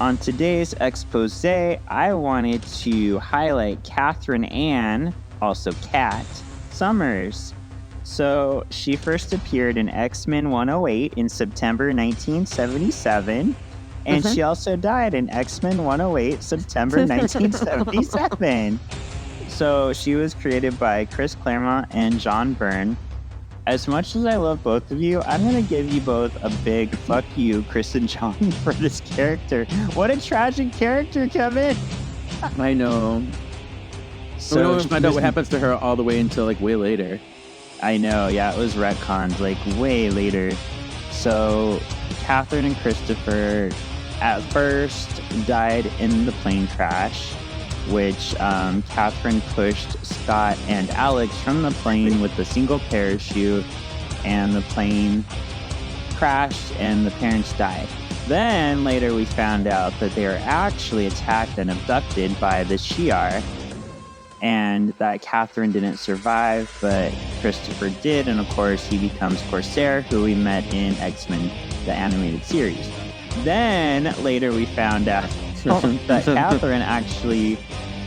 On today's expose, I wanted to highlight Catherine Ann, also Kat, Summers. So she first appeared in X-Men 108 in September 1977, and she also died in X-Men 108 September 1977. So she was created by Chris Claremont and John Byrne. As much as I love both of you, I'm going to give you both a big fuck you, Chris and John, for this character. What a tragic character, Kevin. I know. So we don't even find out what happens to her all the way until like way later. I know, yeah, it was retconned like way later. So Catherine and Christopher at first died in the plane crash, which Catherine pushed Scott and Alex from the plane with a single parachute, and the plane crashed and the parents died. Then later we found out that they were actually attacked and abducted by the Shi'ar, and that Catherine didn't survive, but Christopher did, and of course he becomes Corsair, who we met in X-Men, the animated series. Then later we found out that Catherine actually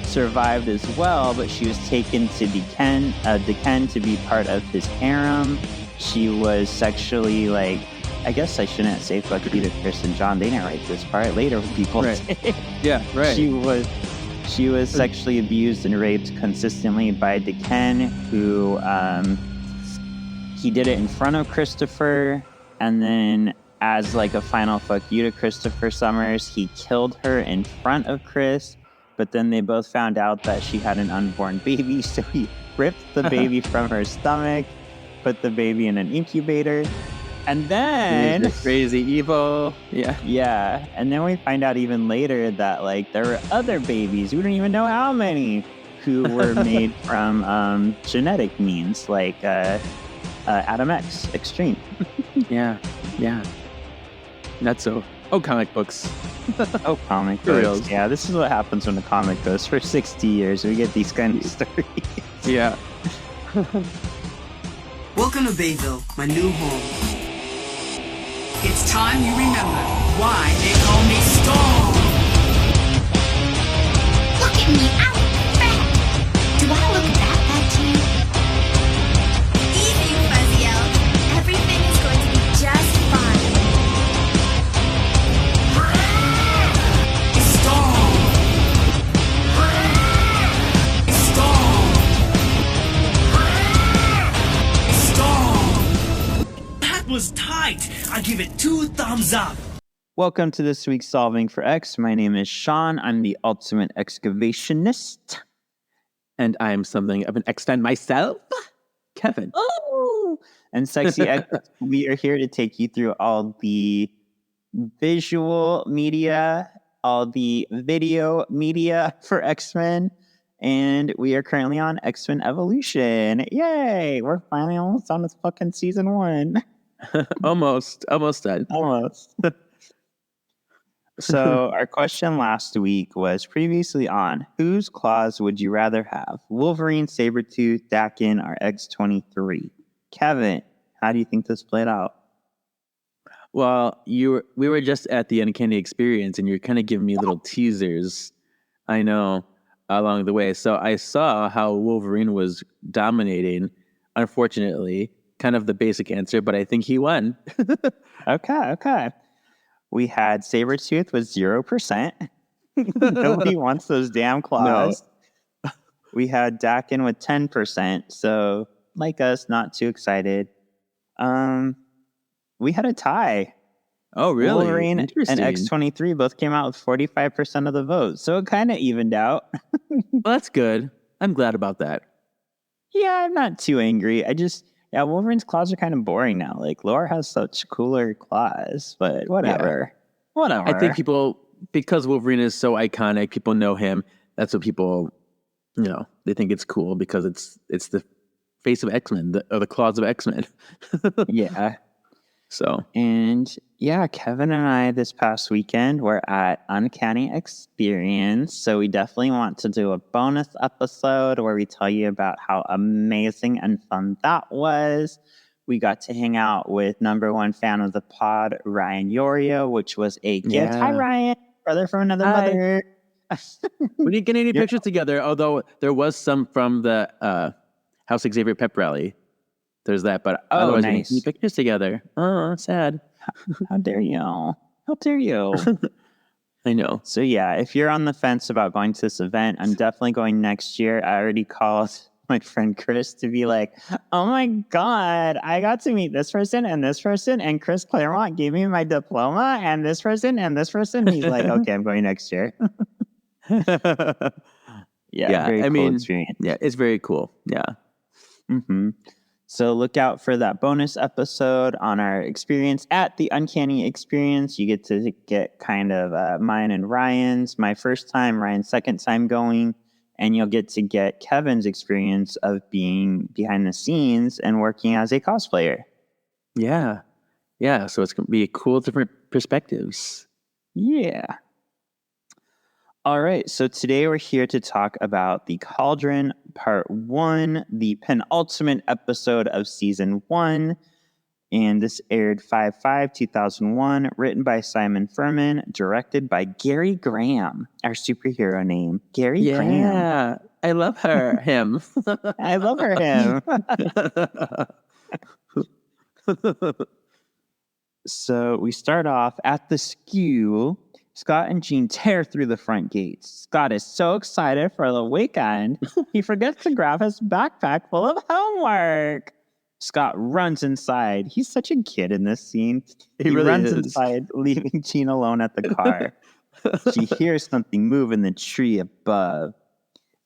survived as well, but she was taken to Deken to be part of his harem. She was sexually, like, I guess I shouldn't say fuck you to Chris and John. They didn't write this part. Later people did. Yeah, right. She was sexually abused and raped consistently by Deken, who he did it in front of Christopher, and then as like a final fuck you to Christopher Summers, he killed her in front of Chris. But then they both found out that she had an unborn baby, so he ripped the baby from her stomach, put the baby in an incubator, and then... Crazy evil. Yeah. And then we find out even later that, like, there were other babies, we don't even know how many, who were made from genetic means, like Adam X Extreme. Yeah. Not so... Oh, comic books. Oh, comic books. Yeah, this is what happens when a comic goes for 60 years. We get these kind of stories. Yeah. Welcome to Bayville, my new home. It's time you remember why they call me Storm. Look at me, I look fat. Do I look that bad to you? Easy, you fuzzy elf. Everything is going to be just fine. Was tight. I give it 2 thumbs up. Welcome to this week's Solving for X. My name is Shawn. I'm the ultimate excavationist. And I'm something of an extend myself, Kevin. Oh! And Sexy X, we are here to take you through all the visual media, all the video media for X-Men. And we are currently on X-Men Evolution. Yay! We're finally almost on this fucking season 1. almost done. Almost. So our question last week was previously on whose claws would you rather have? Wolverine, Sabretooth, Daken, or X-23? Kevin, how do you think this played out? Well, we were just at the Uncanny Experience, and you're kind of giving me little teasers. I know, along the way. So I saw how Wolverine was dominating, unfortunately. Kind of the basic answer, but I think he won. Okay. We had Sabretooth with 0%. Nobody wants those damn claws. No. We had Daken with 10%. So, like us, not too excited. We had a tie. Oh, really? Wolverine and X-23 both came out with 45% of the vote. So it kind of evened out. Well, that's good. I'm glad about that. Yeah, I'm not too angry. Yeah, Wolverine's claws are kind of boring now. Like, Laura has such cooler claws, but whatever. Yeah. Whatever. I think people, because Wolverine is so iconic, people know him. That's what people, they think it's cool because it's the face of X-Men, or the claws of X-Men. Yeah. So. And yeah, Kevin and I this past weekend were at Uncanny Experience. So we definitely want to do a bonus episode where we tell you about how amazing and fun that was. We got to hang out with number one fan of the pod, Ryan Yorio, which was a gift. Yeah. Hi, Ryan. brother from another Hi. mother. We didn't get any Yeah. pictures together, although there was some from the House Xavier pep rally. There's that, but otherwise we didn't Nice. get any pictures together. Oh, sad. How dare you? How dare you? I know. So yeah, if you're on the fence about going to this event, I'm definitely going next year. I already called my friend Chris to be like, oh my God, I got to meet this person, and Chris Claremont gave me my diploma, and this person, and this person. He's like, okay, I'm going next year. Yeah, very cool experience. Yeah, it's very cool. Yeah. Mm-hmm. So look out for that bonus episode on our experience at the Uncanny Experience. You get to get kind of mine and Ryan's, my first time, Ryan's second time going, and you'll get to get Kevin's experience of being behind the scenes and working as a cosplayer. Yeah. Yeah. So it's going to be cool, different perspectives. Yeah. All right, so today we're here to talk about the Cauldron Part 1, the penultimate episode of Season 1. And this aired 5/5/2001, written by Simon Furman, directed by Gary Graham, our superhero name. Gary Graham. Yeah, I love him. I love him. So we start off at the school. Scott and Jean tear through the front gates. Scott is so excited for the weekend, he forgets to grab his backpack full of homework. Scott runs inside. He's such a kid in this scene. He really runs is. inside, leaving Jean alone at the car. She hears something move in the tree above.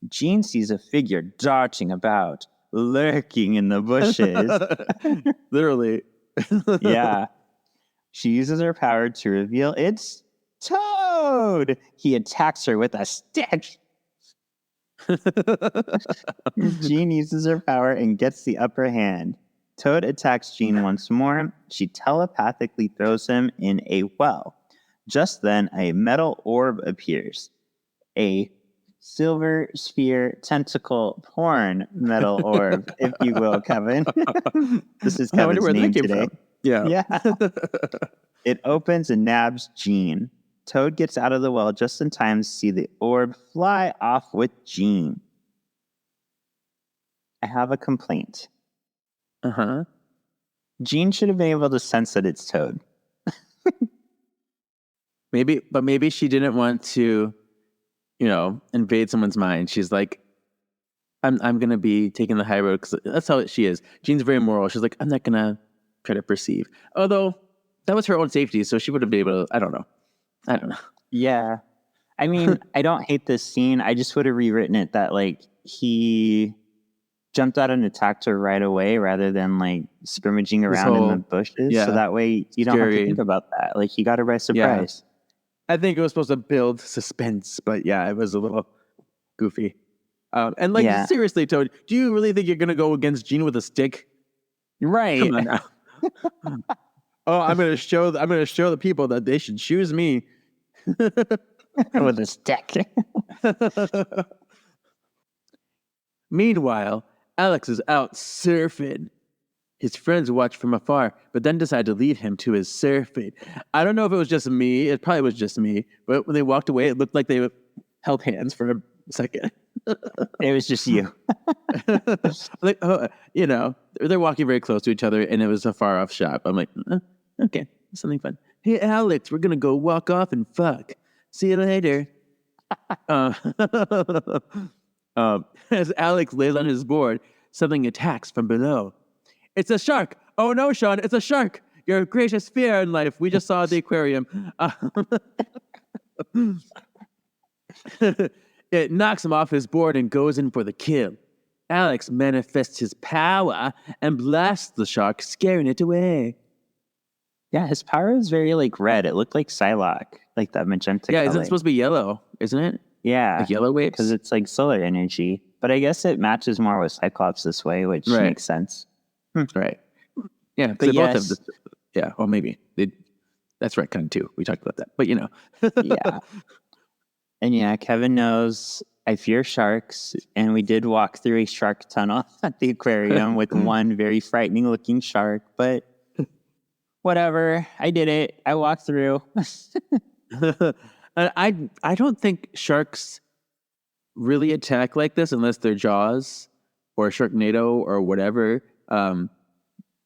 Jean sees a figure dodging about, lurking in the bushes. Literally. Yeah. She uses her power to reveal it's Toad. He attacks her with a stick. Jean uses her power and gets the upper hand. Toad attacks Jean once more. She telepathically throws him in a well. Just then, a metal orb appears. A silver sphere tentacle porn metal orb, if you will, Kevin. This is I wonder Kevin's where that name came today. from. Yeah. Yeah. It opens and nabs Jean. Toad gets out of the well just in time to see the orb fly off with Jean. I have a complaint. Uh-huh. Jean should have been able to sense that it's Toad. Maybe she didn't want to, invade someone's mind. She's like, I'm gonna be taking the high road because that's how she is. Jean's very moral. She's like, I'm not gonna try to perceive. Although that was her own safety, so she would have been able to. I don't know. Yeah. I mean, I don't hate this scene. I just would have rewritten it that, like, he jumped out and attacked her right away rather than, like, scrimmaging around in the bushes. yeah, so that way you don't have to think about that. Like, he got her by surprise. I think it was supposed to build suspense, but yeah, it was a little goofy. And seriously, Toad, do you really think you're going to go against Jean with a stick? Right. Come on now. I'm going to show the people that they should choose me. With a stick. Meanwhile, Alex is out surfing. His friends watch from afar, but then decide to lead him to his surfing. I don't know if it was just me. It probably was just me. But when they walked away, it looked like they held hands for a second. It was just you. Like, they're walking very close to each other, and it was a far off shot. I'm like, okay, something fun. Hey, Alex, we're gonna go walk off and fuck. See you later. As Alex lays on his board, something attacks from below. It's a shark. Oh no, Shawn, it's a shark. Your greatest fear in life. We just saw at the aquarium. It knocks him off his board and goes in for the kill. Alex manifests his power and blasts the shark, scaring it away. Yeah, his power is very, like, red. It looked like Psylocke, like that magenta color. Isn't it supposed to be yellow, isn't it? Yeah. Like yellow waves? Because it's like solar energy. But I guess it matches more with Cyclops this way, which makes sense. Right. Yeah, But they both have this. Yeah, well, maybe. That's retcon too. We talked about that. But, Yeah. And yeah, Kevin knows I fear sharks. And we did walk through a shark tunnel at the aquarium with one very frightening looking shark. But whatever. I did it. I walked through. I don't think sharks really attack like this unless they're Jaws or Sharknado or whatever. I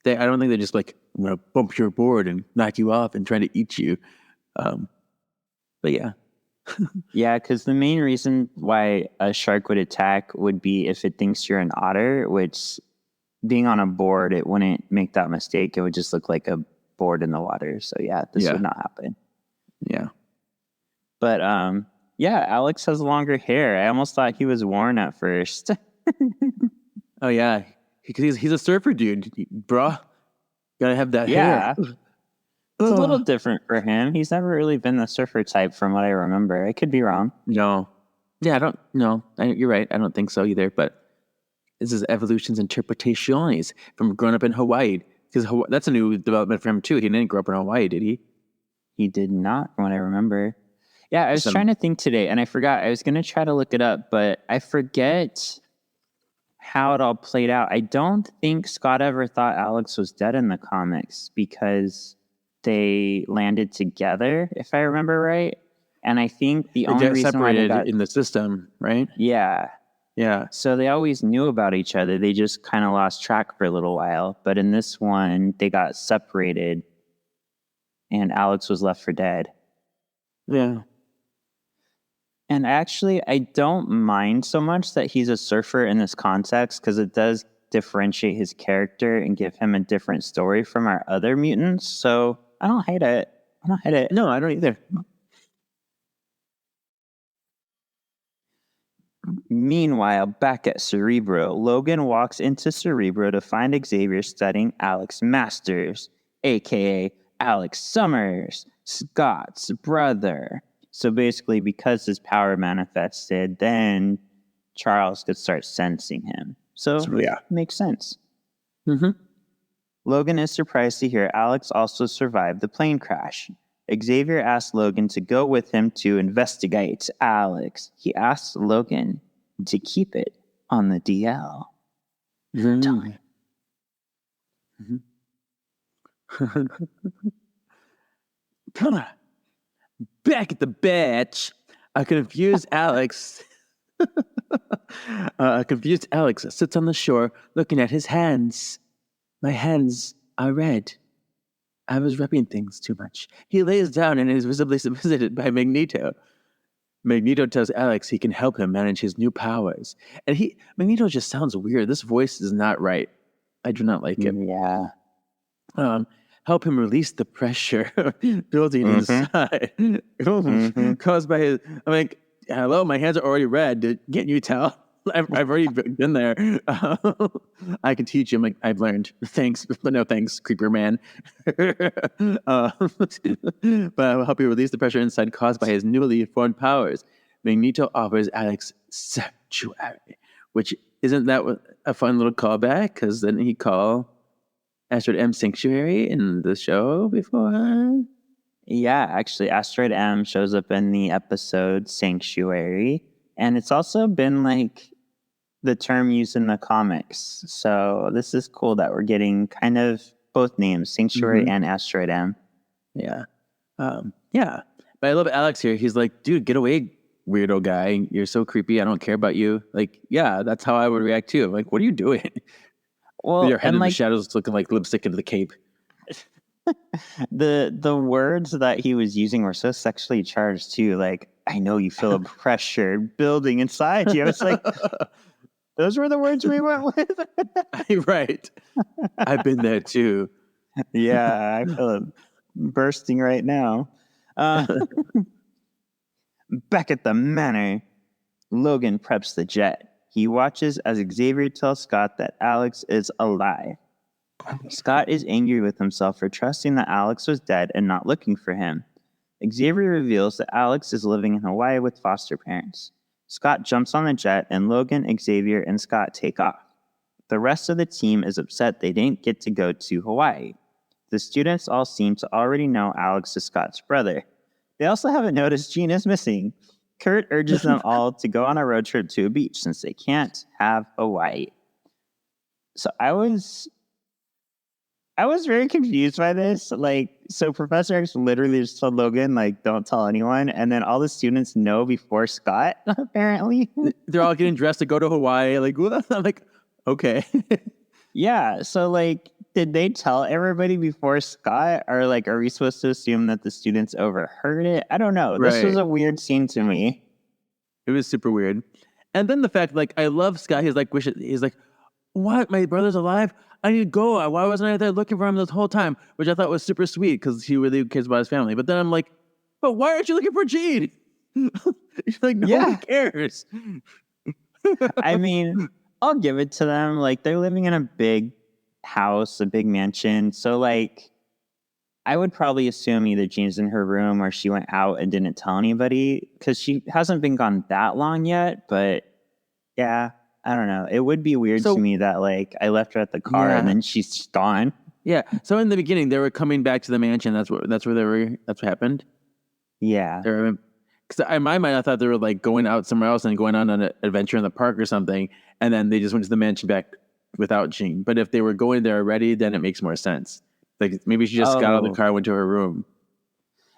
don't think they're just like, I'm gonna bump your board and knock you off and try to eat you. But yeah. Yeah, because the main reason why a shark would attack would be if it thinks you're an otter, which being on a board, it wouldn't make that mistake. It would just look like a board in the water. So yeah, this would not happen. Yeah. But yeah, Alex has longer hair. I almost thought he was worn at first. Oh yeah, because he's a surfer dude, bro. Gotta have that Yeah. hair. It's a little different for him. He's never really been the surfer type from what I remember. I could be wrong. No. Yeah, I don't know. You're right. I don't think so either. But this is evolution's interpretations from growing up in Hawaii. Because that's a new development for him too. He didn't grow up in Hawaii, did he? He did not, from what I remember. Yeah, I was trying to think today, and I forgot. I was going to try to look it up, but I forget how it all played out. I don't think Scott ever thought Alex was dead in the comics because they landed together, if I remember right. And I think the only reason separated why they got in the system, right? Yeah. So they always knew about each other. They just kind of lost track for a little while. But in this one, they got separated, and Alex was left for dead. Yeah. And actually, I don't mind so much that he's a surfer in this context because it does differentiate his character and give him a different story from our other mutants. So I don't hate it. No, I don't either. Meanwhile, back at Cerebro, Logan walks into Cerebro to find Xavier studying Alex Masters, aka Alex Summers, Scott's brother. So basically, because his power manifested, then Charles could start sensing him. So yeah, makes sense. Mm-hmm. Logan is surprised to hear Alex also survived the plane crash. Xavier asks Logan to go with him to investigate Alex. He asks Logan to keep it on the DL. Mm-hmm. Back at the batch, a confused Alex sits on the shore looking at his hands. My hands are red. I was rubbing things too much. He lays down and is visibly visited by Magneto. Magneto tells Alex he can help him manage his new powers. And Magneto just sounds weird. This voice is not right. I do not like it. Yeah. Help him release the pressure building inside. Caused by his... I'm like, hello, my hands are already red. Can't you tell? I've already been there. I can teach him. Like, I've learned. Thanks, but no thanks, creeper man. But I will help you release the pressure inside caused by his newly formed powers. Magneto offers Alex sanctuary, which isn't that a fun little callback? Because didn't he call Asteroid M sanctuary in the show before? Yeah, actually, Asteroid M shows up in the episode Sanctuary, and it's also been like the term used in the comics. So this is cool that we're getting kind of both names, Sanctuary and Asteroid M. Yeah. Yeah. But I love Alex here. He's like, dude, get away, weirdo guy. You're so creepy. I don't care about you. Like, yeah, that's how I would react too. I'm like, what are you doing? Well, your head in the shadows looking like lipstick into the cape. The words that he was using were so sexually charged too. Like, I know you feel a pressure building inside you. It's like, those were the words we went with. Right. I've been there too. Yeah, I feel it bursting right now. Back at the manor, Logan preps the jet. He watches as Xavier tells Scott that Alex is alive. Scott is angry with himself for trusting that Alex was dead and not looking for him. Xavier reveals that Alex is living in Hawaii with foster parents. Scott jumps on the jet, and Logan, Xavier, and Scott take off. The rest of the team is upset they didn't get to go to Hawaii. The students all seem to already know Alex is Scott's brother. They also haven't noticed Jean is missing. Kurt urges them all to go on a road trip to a beach since they can't have Hawaii. So I was I was very confused by this. Like, so Professor X literally just told Logan, like, don't tell anyone. And then all the students know before Scott, apparently. They're all getting dressed to go to Hawaii. Like, what? I'm like, okay. Yeah. So, like, did they tell everybody before Scott? Or, like, are we supposed to assume that the students overheard it? I don't know. This was Right. a weird scene to me. It was super weird. And then the fact, like, I love Scott. He's like, what? My brother's alive? I need to go. Why wasn't I there looking for him this whole time? Which I thought was super sweet because he really cares about his family. But then I'm like, but why aren't you looking for Jean? He's like, no one cares. I mean, I'll give it to them. Like, they're living in a big house, a big mansion. So, like, I would probably assume either Jean's in her room or she went out and didn't tell anybody because she hasn't been gone that long yet. But yeah, I don't know. It would be weird to me that, like, I left her at the car and then she's gone. Yeah. So in the beginning, they were coming back to the mansion. That's what happened. Yeah. Because in my mind, I thought they were like going out somewhere else and going on an adventure in the park or something. And then they just went to the mansion back without Jean. But if they were going there already, then it makes more sense. Like maybe she just got out of the car, went to her room.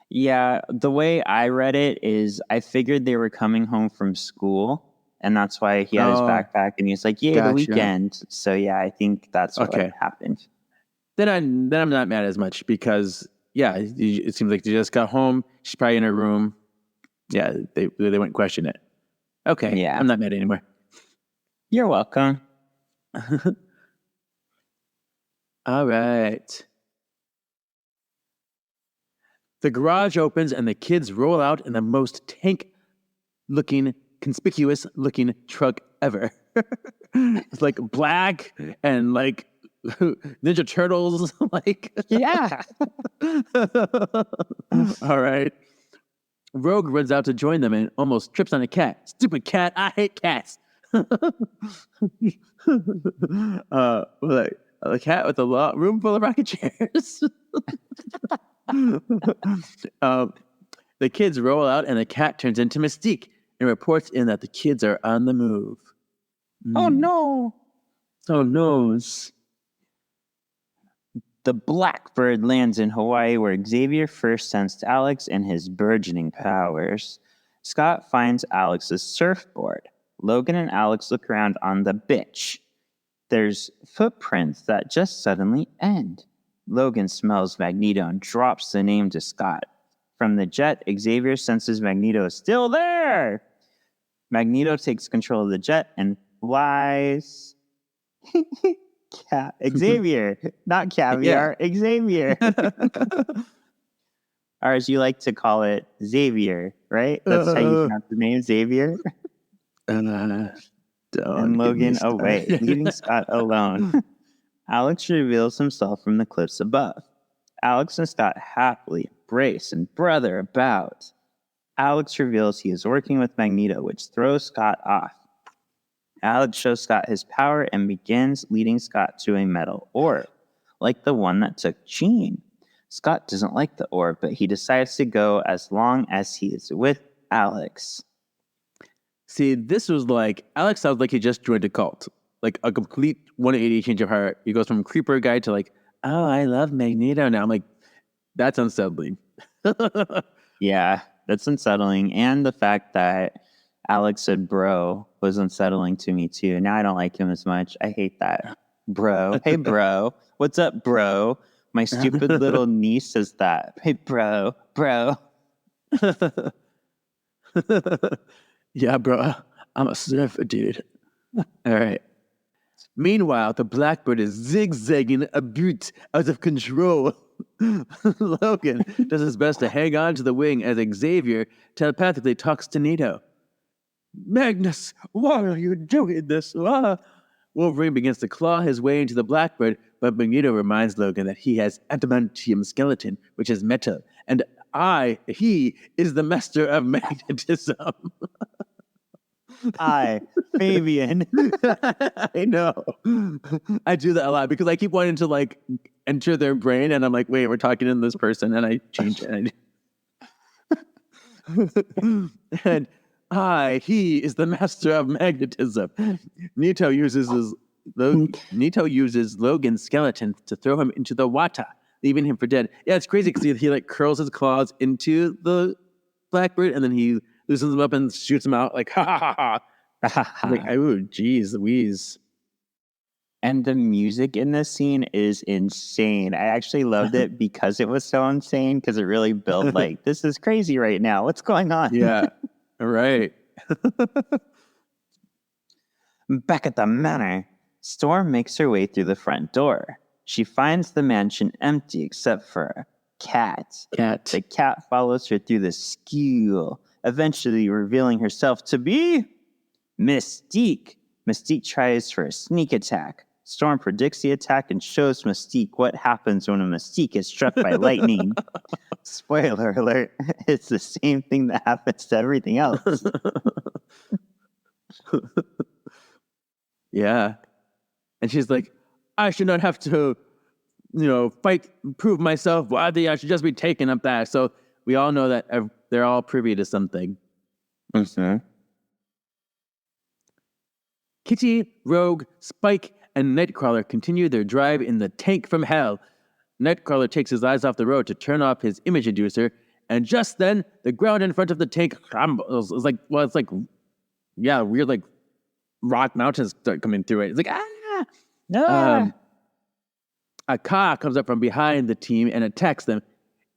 Yeah. The way I read it is I figured they were coming home from school. And that's why he had his backpack and he's like, the weekend. So yeah, I think that's what happened. Then I'm not mad as much because it seems like they just got home. She's probably in her room. Yeah, they wouldn't question it. Okay, yeah, I'm not mad anymore. You're welcome. All right. The garage opens and the kids roll out in the most tank-looking, conspicuous-looking truck ever. It's like black and like Ninja Turtles. Like, yeah. All right. Rogue runs out to join them and almost trips on a cat. Stupid cat! I hate cats. Like a cat with a room full of rocket chairs. The kids roll out and the cat turns into Mystique and reports in that the kids are on the move. Oh no! Oh no! The Blackbird lands in Hawaii where Xavier first sensed Alex and his burgeoning powers. Scott finds Alex's surfboard. Logan and Alex look around on the bitch. There's footprints that just suddenly end. Logan smells Magneto and drops the name to Scott. From the jet, Xavier senses Magneto is still there. Magneto takes control of the jet and flies. Xavier, not caviar, Xavier. Or as you like to call it, Xavier, right? That's how you pronounce the name, Xavier. And Logan away, leaving Scott alone. Alex reveals himself from the cliffs above. Alex and Scott happily embrace and brother about. Alex reveals he is working with Magneto, which throws Scott off. Alex shows Scott his power and begins leading Scott to a metal orb, like the one that took Jean. Scott doesn't like the orb, but he decides to go as long as he is with Alex. See, this was like, Alex sounds like he just joined a cult. Like a complete 180 change of heart. He goes from creeper guy to like, oh, I love Magneto now. I'm like, that's unsettling. Yeah, that's unsettling. And the fact that Alex said bro was unsettling to me too. Now I don't like him as much. I hate that. Bro. Hey, bro. What's up, bro? My stupid little niece says that. Hey, bro. Yeah, bro. I'm a surfer, dude. All right. Meanwhile, the Blackbird is zigzagging a bit out of control. Logan does his best to hang on to the wing as Xavier telepathically talks to Nito. Magnus, why are you doing this? Wolverine begins to claw his way into the Blackbird, but Magneto reminds Logan that he has adamantium skeleton, which is metal, and he is the master of magnetism. Fabian. I know. I do that a lot because I keep wanting to like enter their brain and I'm like, wait, we're talking to this person, and I change it. And he is the master of magnetism. Nito uses Magneto uses Logan's skeleton to throw him into the water, leaving him for dead. Yeah, it's crazy because he like curls his claws into the Blackbird and then he loosens him up and shoots him out like ha ha ha ha. Like, oh, geez, Louise. And the music in this scene is insane. I actually loved it because it was so insane, because it really built like, this is crazy right now. What's going on? Yeah, right. Back at the manor, Storm makes her way through the front door. She finds the mansion empty except for a cat. The cat follows her through the school, eventually revealing herself to be Mystique. Mystique tries for a sneak attack. Storm predicts the attack and shows Mystique what happens when a Mystique is struck by lightning. Spoiler alert, it's the same thing that happens to everything else. Yeah. And she's like, I should not have to, fight, prove myself. Why I should just be taken up there. So we all know that they're all privy to something. Mm-hmm. Kitty, Rogue, Spike, and Nightcrawler continue their drive in the tank from hell. Nightcrawler takes his eyes off the road to turn off his image inducer, and just then, the ground in front of the tank crumbles. It's like, weird, like, rock mountains start coming through it. It's like, Ah! A car comes up from behind the team and attacks them.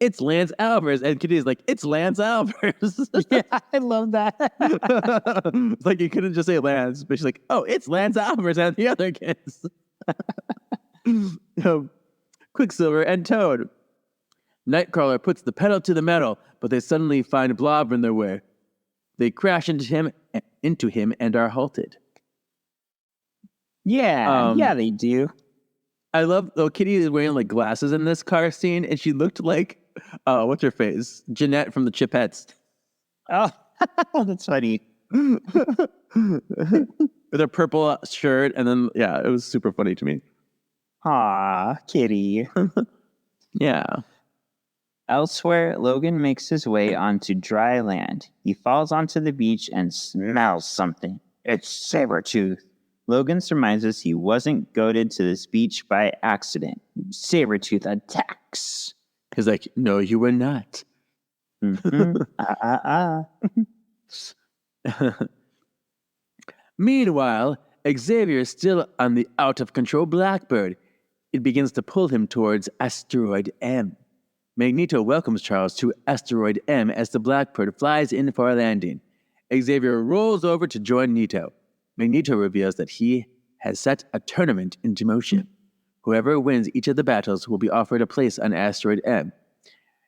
It's Lance Alvarez. And Kitty's like, it's Lance Alvarez. Yeah, I love that. It's like you couldn't just say Lance, but she's like, oh, it's Lance Alvarez and the other kids. Quicksilver and Toad. Nightcrawler puts the pedal to the metal, but they suddenly find Blob in their way. They crash into him and are halted. Yeah, they do. I love, though, Kitty is wearing like glasses in this car scene, and she looked like, what's her face? Jeanette from the Chipettes. Oh, that's funny. With her purple shirt, and then, it was super funny to me. Aw, Kitty. Yeah. Elsewhere, Logan makes his way onto dry land. He falls onto the beach and smells something. It's Sabretooth. Logan surmises he wasn't goaded to this beach by accident. Sabretooth attacks. He's like, no, you were not. Mm-hmm. Meanwhile, Xavier is still on the out-of-control Blackbird. It begins to pull him towards Asteroid M. Magneto welcomes Charles to Asteroid M as the Blackbird flies in for a landing. Xavier rolls over to join Nito. Magneto reveals that he has set a tournament into motion. Whoever wins each of the battles will be offered a place on Asteroid M,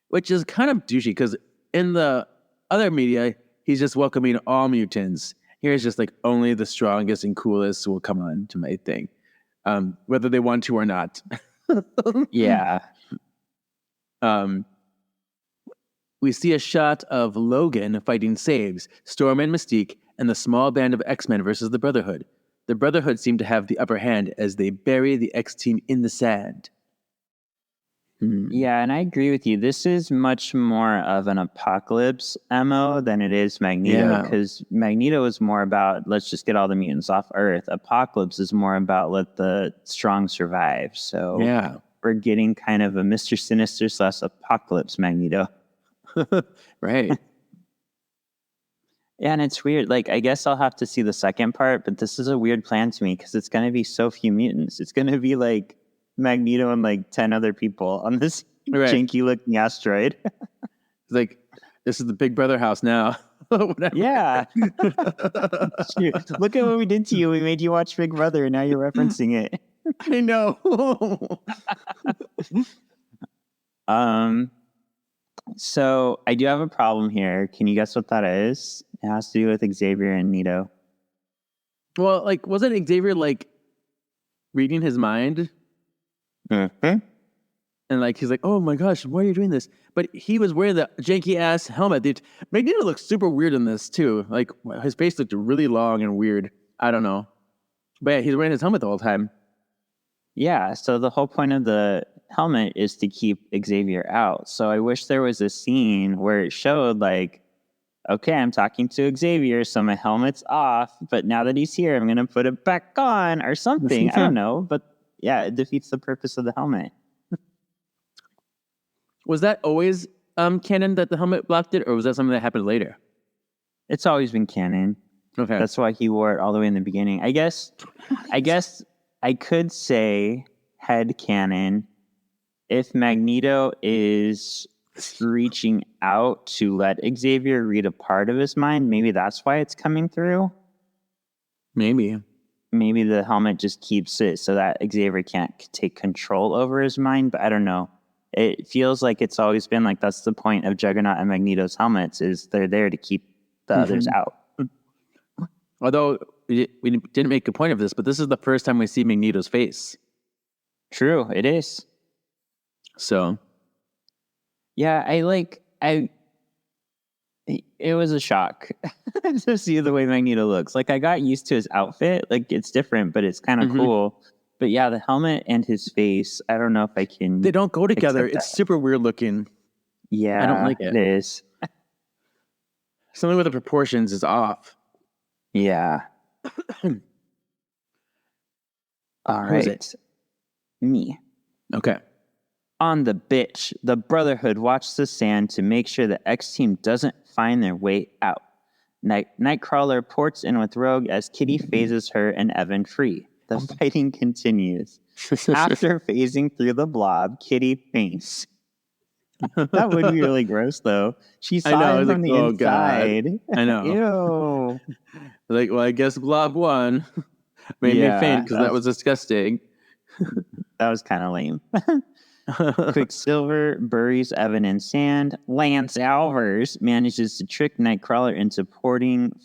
which is kind of douchey because in the other media, he's just welcoming all mutants. Here it's just like only the strongest and coolest will come on to my thing, whether they want to or not. Yeah. We see a shot of Logan fighting Saves, Storm and Mystique, and the small band of X-Men versus the Brotherhood. The Brotherhood seem to have the upper hand as they bury the X-Team in the sand. Yeah, and I agree with you. This is much more of an Apocalypse MO than it is Magneto, because Magneto is more about, let's just get all the mutants off Earth. Apocalypse is more about, let the strong survive. So we're getting kind of a Mr. Sinister / Apocalypse Magneto. Right. Yeah, and it's weird. Like, I guess I'll have to see the second part, but this is a weird plan to me because it's going to be so few mutants. It's going to be like Magneto and like 10 other people on this janky-looking asteroid. It's like, this is the Big Brother house now. Whatever. Yeah. Look at what we did to you. We made you watch Big Brother, and now you're referencing it. I know. So I do have a problem here. Can you guess what that is? It has to do with Xavier and Nito. Well, like, wasn't Xavier like reading his mind? Mm-hmm. And like, he's like, oh my gosh, why are you doing this? But he was wearing the janky ass helmet. Dude, Magneto looks super weird in this too. Like, his face looked really long and weird. I don't know. But yeah, he's wearing his helmet the whole time. Yeah, so the whole point of the helmet is to keep Xavier out. So I wish there was a scene where it showed like okay, I'm talking to Xavier, so my helmet's off, but now that he's here, I'm going to put it back on or something. I don't know, but yeah, it defeats the purpose of the helmet. Was that always canon that the helmet blocked it, or was that something that happened later? It's always been canon. Okay. That's why he wore it all the way in the beginning. I guess I could say head canon if Magneto is reaching out to let Xavier read a part of his mind. Maybe that's why it's coming through. Maybe The helmet just keeps it so that Xavier can't take control over his mind, but I don't know. It feels like it's always been like that's the point of Juggernaut and Magneto's helmets is they're there to keep the others out. Although we didn't make a point of this, but this is the first time we see Magneto's face. True, it is. So, yeah, it was a shock to see the way Magneto looks. Like I got used to his outfit. Like it's different, but it's kind of cool. But yeah, the helmet and his face, I don't know if I can. They don't go together. It's super weird looking. Yeah, I don't like it. It is. Something with the proportions is off. Yeah. All right. Who's it? Me. Okay. On the bitch, the Brotherhood watched the sand to make sure the X-Team doesn't find their way out. Nightcrawler ports in with Rogue as Kitty phases her and Evan free. The fighting continues. After phasing through the blob, Kitty faints. That would be really gross, though. She saw it from the inside. God. I know. Ew. Like, well, I guess blob won. Made me faint because that was disgusting. That was kind of lame. Quicksilver buries Evan in sand. Lance Alvers manages to trick Nightcrawler into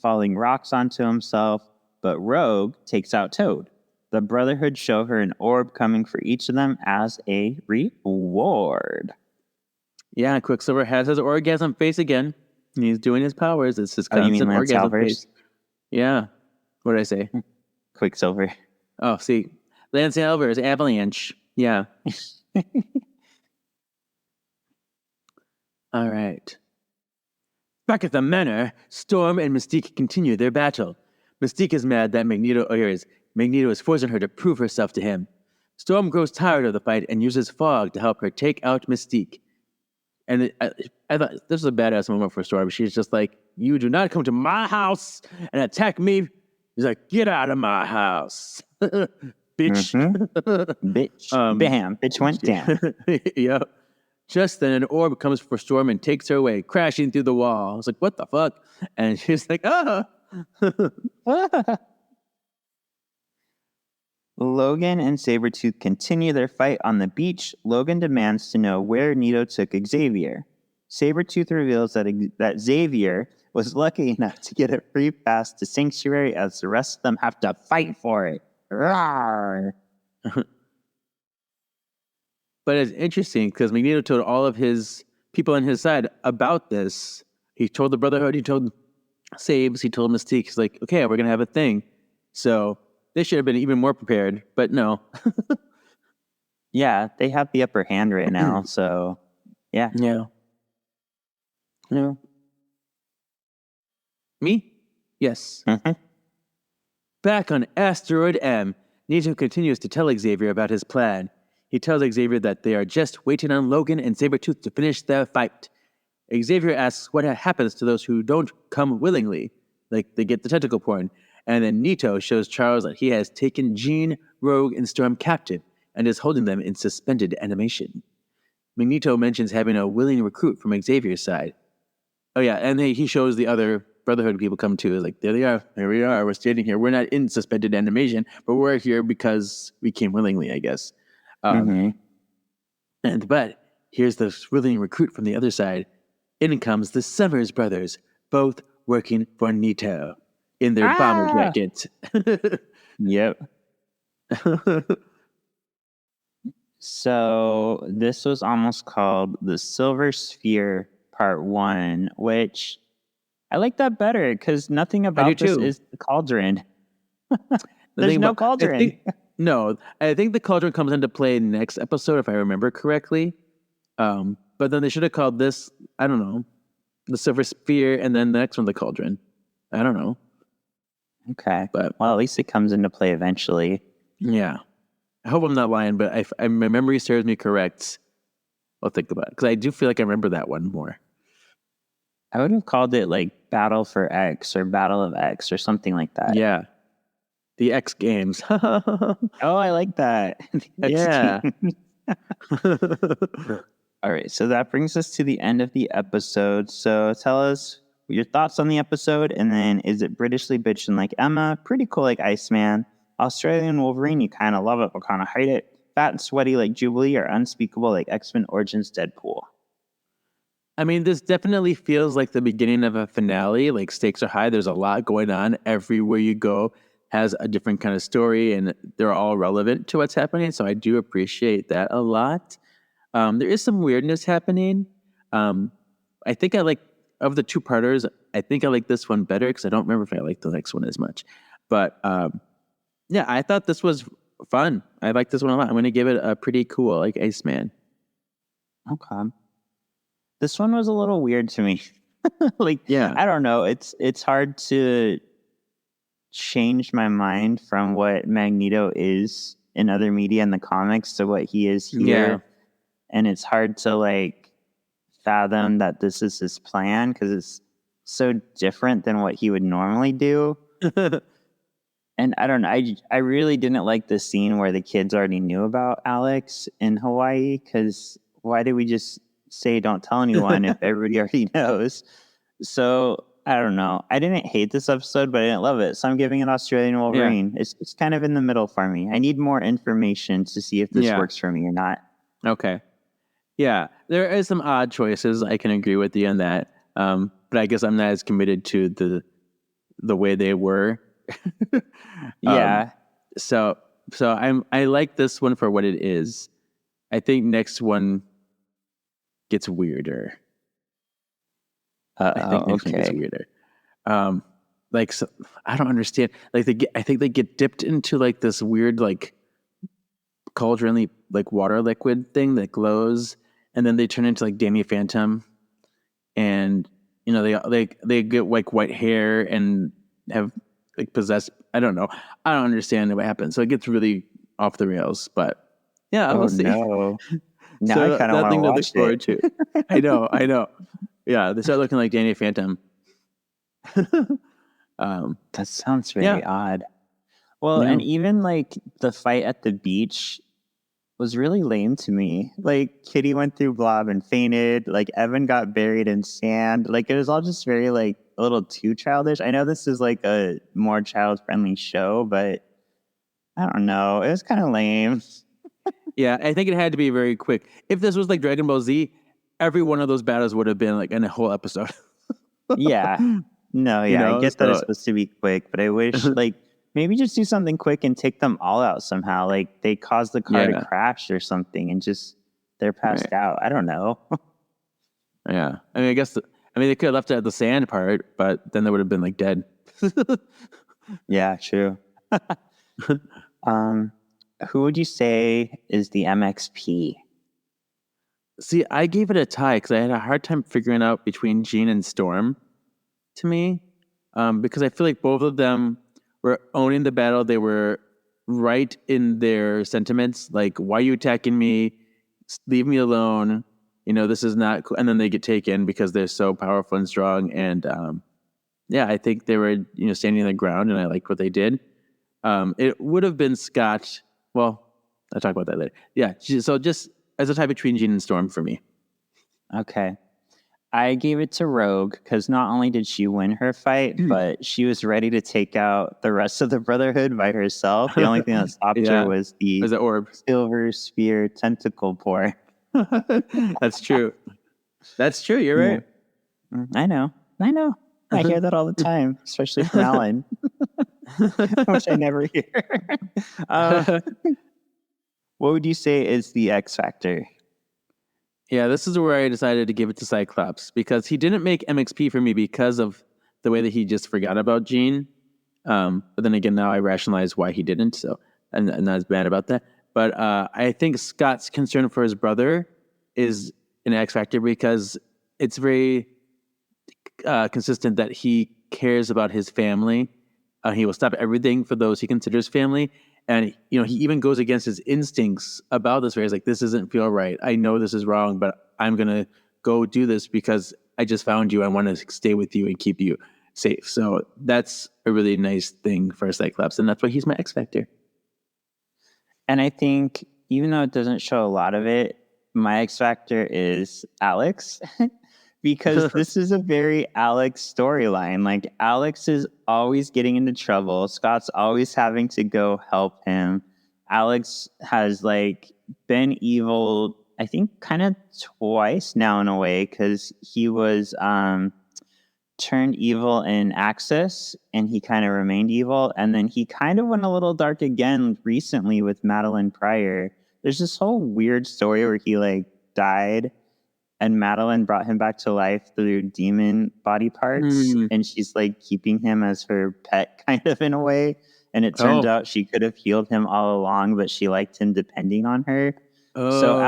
falling rocks onto himself, but Rogue takes out Toad. The Brotherhood show her an orb coming for each of them as a reward. Yeah, Quicksilver has his orgasm face again. He's doing his powers. It's his constant orgasm face. Yeah. What did I say? Quicksilver. Oh, see. Lance Alvers, Avalanche. Yeah. All right. Back at the manor, Storm and Mystique continue their battle. Mystique is mad that Magneto is forcing her to prove herself to him. Storm grows tired of the fight and uses fog to help her take out Mystique. And I thought this was a badass moment for Storm. She's just like, you do not come to my house and attack me. He's like, get out of my house. Bitch. Bitch. Bam. Bitch went down. Yep. Just then, an orb comes for Storm and takes her away, crashing through the wall. I was like, what the fuck? And she's like, Logan and Sabretooth continue their fight on the beach. Logan demands to know where Nito took Xavier. Sabretooth reveals that Xavier was lucky enough to get a free pass to Sanctuary as the rest of them have to fight for it. Rawr. But it's interesting because Magneto told all of his people on his side about this. He told the Brotherhood, he told Sabes, he told Mystique. He's like, okay, we're going to have a thing. So they should have been even more prepared, but no. Yeah, they have the upper hand right now, so yeah. Yeah. No. Me? Yes. Mm-hmm. Back on Asteroid M, Nito continues to tell Xavier about his plan. He tells Xavier that they are just waiting on Logan and Sabretooth to finish their fight. Xavier asks what happens to those who don't come willingly, like they get the tentacle porn. And then Nito shows Charles that he has taken Jean, Rogue, and Storm captive and is holding them in suspended animation. Magneto mentions having a willing recruit from Xavier's side. Oh yeah, and he shows the other Brotherhood people come too. Like, there they are. Here we are. We're standing here. We're not in suspended animation, but we're here because we came willingly, I guess. But here's the willing recruit from the other side. In comes the Summers brothers, both working for Nito in their bomber jackets. Yep. So this was almost called the Silver Sphere Part 1, which I like that better because nothing about this is the Cauldron. There's no Cauldron. I think the Cauldron comes into play next episode, if I remember correctly. But then they should have called this, I don't know, the Silver Sphere, and then the next one, the Cauldron. I don't know. Okay. But well, at least it comes into play eventually. Yeah. I hope I'm not lying, but if my memory serves me correct, I'll think about it. Because I do feel like I remember that one more. I would have called it like Battle for X or Battle of X or something like that. Yeah. The X Games. Oh, I like that. Yeah. All right. So that brings us to the end of the episode. So tell us your thoughts on the episode. And then is it Britishly bitchin' like Emma? Pretty cool like Iceman. Australian Wolverine, you kind of love it but kind of hate it. Fat and sweaty like Jubilee, or unspeakable like X-Men Origins Deadpool. I mean, this definitely feels like the beginning of a finale. Like, stakes are high. There's a lot going on. Everywhere you go has a different kind of story, and they're all relevant to what's happening. So I do appreciate that a lot. There is some weirdness happening. I think I like, of the two-parters, I think I like this one better because I don't remember if I like the next one as much. But yeah, I thought this was fun. I like this one a lot. I'm going to give it a pretty cool, like Iceman. Okay. This one was a little weird to me. Like, Yeah. I don't know. It's hard to change my mind from what Magneto is in other media in the comics to what he is here. Yeah. And it's hard to like fathom that this is his plan because it's so different than what he would normally do. And I don't know. I really didn't like the scene where the kids already knew about Alex in Hawaii, because why did we just say don't tell anyone if everybody already knows? So I don't know. I didn't hate this episode, but I didn't love it. So I'm giving it Australian Wolverine. Yeah. It's kind of in the middle for me. I need more information to see if this works for me or not. Okay. Yeah, there is some odd choices. I can agree with you on that. But I guess I'm not as committed to the way they were. Yeah. So I like this one for what it is. I think next one gets weirder. I think next one gets weirder. Like, so, I don't understand. Like, I think they get dipped into like this weird like cauldron like water liquid thing that glows, and then they turn into like Danny Phantom, and you know they get like white hair and have like possessed. I don't know. I don't understand what happens. So it gets really off the rails. But yeah, we'll see. No. Now so I kind of want to watch forward to. I know. Yeah, they start looking like Danny Phantom. That sounds very odd. Well, and even like the fight at the beach was really lame to me. Like, Kitty went through Blob and fainted. Like, Evan got buried in sand. Like, it was all just very like a little too childish. I know this is like a more child-friendly show, but I don't know. It was kind of lame. Yeah, I think it had to be very quick. If this was like Dragon Ball Z, every one of those battles would have been like in a whole episode. Yeah. No, yeah. You know, I get that it's supposed to be quick, but I wish like maybe just do something quick and take them all out somehow. Like they caused the car to crash or something and just they're passed out. I don't know. Yeah. I mean, I guess they could have left it at the sand part, but then they would have been like dead. Yeah, true. Who would you say is the MXP? See, I gave it a tie because I had a hard time figuring out between Jean and Storm to me, because I feel like both of them were owning the battle. They were right in their sentiments, like, why are you attacking me? Leave me alone. You know, this is not cool. And then they get taken because they're so powerful and strong. And I think they were, standing their ground, and I liked what they did. It would have been Scott. Well, I'll talk about that later. Yeah, so just as a tie between Jean and Storm for me. Okay. I gave it to Rogue because not only did she win her fight, but she was ready to take out the rest of the Brotherhood by herself. The only thing that stopped her was the orb. Silver Sphere tentacle porn. That's true. That's true. You're right. I know. I hear that all the time, especially from Alan, which I never hear. What would you say is the X Factor? Yeah, this is where I decided to give it to Cyclops because he didn't make MXP for me because of the way that he just forgot about Jean. But then again, now I rationalize why he didn't, so I'm not as bad about that. But I think Scott's concern for his brother is an X Factor because it's very consistent that he cares about his family. He will stop everything for those he considers family. And, he even goes against his instincts about this, where he's like, this doesn't feel right. I know this is wrong, but I'm going to go do this because I just found you. I want to stay with you and keep you safe. So that's a really nice thing for Cyclops. And that's why he's my X Factor. And I think, even though it doesn't show a lot of it, my X Factor is Alex. Because this is a very Alex storyline. Like, Alex is always getting into trouble. Scott's always having to go help him. Alex has, been evil, I think, kind of twice now in a way, because he was turned evil in Axis, and he kind of remained evil. And then he kind of went a little dark again recently with Madeline Pryor. There's this whole weird story where he, died, and Madeline brought him back to life through demon body parts, and she's keeping him as her pet, kind of, in a way. And it turned out she could have healed him all along, but she liked him depending on her. So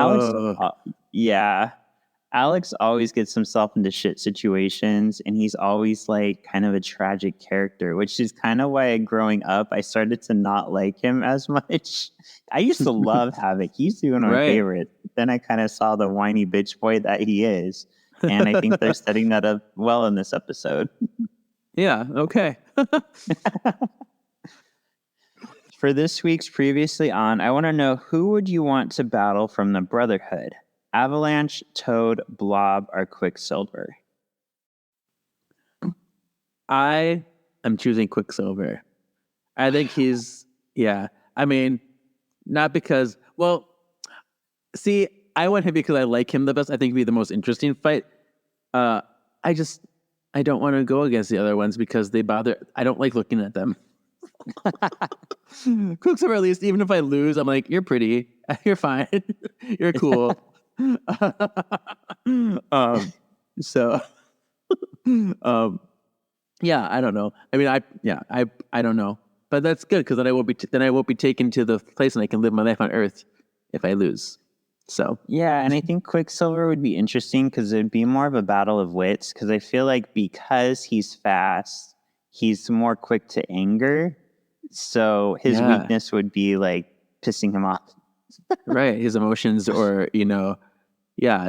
Alex always gets himself into shit situations, and he's always kind of a tragic character, which is kind of why growing up I started to not like him as much. I used to love Havoc. He's one of my favorites. Then I kind of saw the whiny bitch boy that he is, and I think they're setting that up well in this episode. Yeah, okay. For this week's Previously On, I want to know, who would you want to battle from the Brotherhood? Avalanche, Toad, Blob, or Quicksilver? I am choosing Quicksilver. I think he's, I mean, not because, I want him because I like him the best. I think he'd be the most interesting fight. I don't want to go against the other ones because they bother. I don't like looking at them. Quicksilver, at least, even if I lose, I'm like, you're pretty. You're fine. You're cool. I don't know. I mean, I don't know, but that's good because then I won't be taken to the place and I can live my life on Earth if I lose. So yeah, and I think Quicksilver would be interesting because it'd be more of a battle of wits. Because I feel like because he's fast, he's more quick to anger. So his weakness would be pissing him off. Right, his emotions, or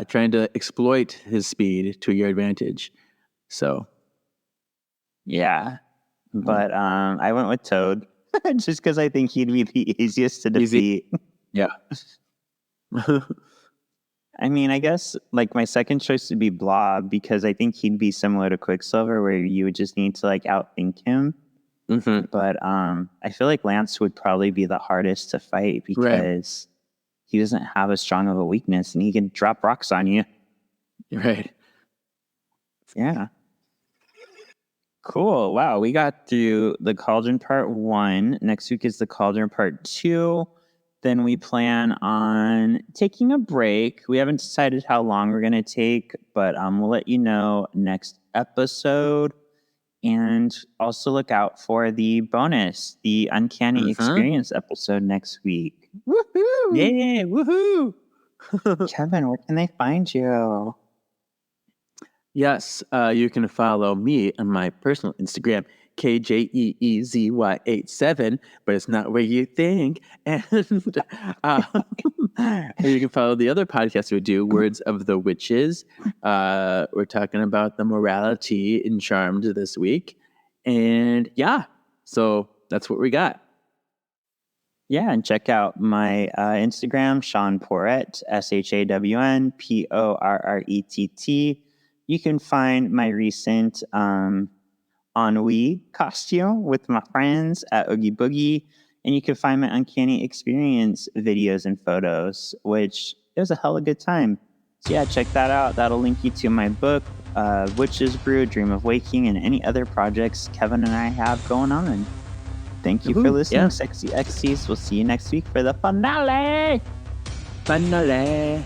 trying to exploit his speed to your advantage. So yeah, but I went with Toad just because I think he'd be the easiest to defeat. Yeah. I mean, I guess my second choice would be Blob because I think he'd be similar to Quicksilver, where you would just need to outthink him. Mm-hmm. But I feel like Lance would probably be the hardest to fight because he doesn't have as strong of a weakness, and he can drop rocks on you. Right. Yeah. Cool. Wow, we got through the Cauldron Part 1. Next week is the Cauldron Part 2. Then we plan on taking a break. We haven't decided how long we're going to take, but we'll let you know next episode. And also look out for the bonus, the Uncanny Experience episode next week. Woohoo! Yeah, woohoo! Kevin, where can they find you? Yes, you can follow me on my personal Instagram, KJEEZY87, but it's not where you think. And you can follow the other podcast we do, Words of the Witches. We're talking about the morality in Charmed this week. And so that's what we got. Yeah, and check out my Instagram, Shawn Porrett, ShawnPorrett. You can find my recent ennui costume with my friends at Oogie Boogie, and you can find my Uncanny Experience videos and photos, which it was a hell of a good time. So yeah, check that out. That'll link you to my book, Witch's Brew, Dream of Waking, and any other projects Kevin and I have going on. Thank you for listening, Sexy Xties. We'll see you next week for the finale. Finale.